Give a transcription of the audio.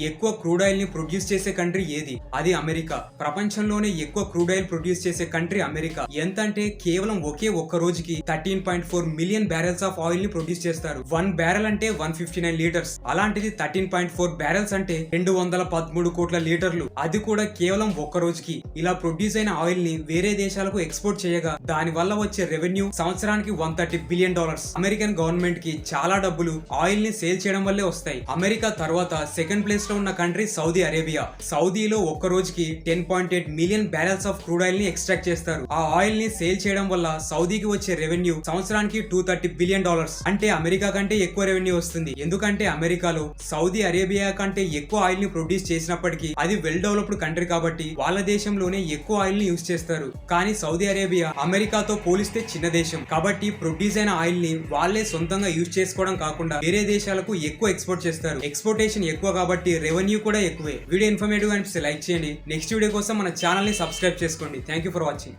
ఎక్కువ crude oil ని produce చేసే కంట్రీ ఏది? అది అమెరికా. ప్రపంచంలోనే ఎక్కువ క్రూడ్ ఆయిల్ ప్రొడ్యూస్ చేసే కంట్రీ అమెరికా. ఎంత అంటే కేవలం ఒక్క రోజుకి 13.4 మిలియన్ బ్యారెల్స్ ఆఫ్ ఆయిల్ ని ప్రొడ్యూస్ చేస్తారు. 1 బ్యారెల్ అంటే 159 లీటర్స్. అలాంటిది 13.4 బ్యారెల్స్ అంటే 213 కోట్ల లీటర్లు. అది కూడా కేవలం ఒక్క రోజుకి. ఇలా ప్రొడ్యూస్ అయిన ఆయిల్ ని వేరే దేశాలకు ఎక్స్పోర్ట్ చేయగా దాని వల్ల వచ్చే రెవెన్యూ సంవత్సరానికి $130 బిలియన్. అమెరికన్ గవర్నమెంట్ కి చాలా డబ్బులు ఆయిల్ ని సేల్ చేయడం వల్లే వస్తాయి. అమెరికా తర్వాత సెకండ్ ప్లేస్ లో ఉన్న కంట్రీ సౌదీ అరేబియా. సౌదీలో ఒక్క రోజుకి 10.8 million barrels of crude oil ని ఎక్స్ట్రాక్ట్ చేస్తారు. ఆ ఆయిల్ ని సేల్ చేయడం వల్ల సౌదీకి వచ్చే రెవెన్యూ సంవత్సరానికి $230 బిలియన్. అంటే అమెరికా కంటే ఎక్కువ రెవెన్యూ వస్తుంది. ఎందుకంటే అమెరికాలో సౌదీ అరేబియా కంటే ఎక్కువ ఆయిల్ ని ప్రొడ్యూస్ చేసినప్పటికీ అది వెల్ డెవలప్డ్ కంట్రీ కాబట్టి వాళ్ళ దేశంలోనే ఎక్కువ ఆయిల్ ని యూజ్ చేస్తారు. కానీ సౌదీ అరేబియా అమెరికాతో పోలిస్తే చిన్న దేశం కాబట్టి ప్రొడ్యూస్ అయిన ఆయిల్ ని వాళ్ళే సొంతంగా యూజ్ చేసుకోవడం కాకుండా వేరే దేశాలకు ఎక్కువ ఎక్స్పోర్ట్ చేస్తారు. ఎక్స్పోర్టేషన్ ఎక్కువ కాబట్టి రెవెన్యూ కూడా ఎక్కువే. వీడియో ఇన్ఫర్మేటివ్ అనిపిస్తే లైక్ చేయండి. నెక్స్ట్ వీడియో కోసం మన ఛానల్ ని సబ్స్క్రైబ్ చేసుకోండి. Thank you for watching.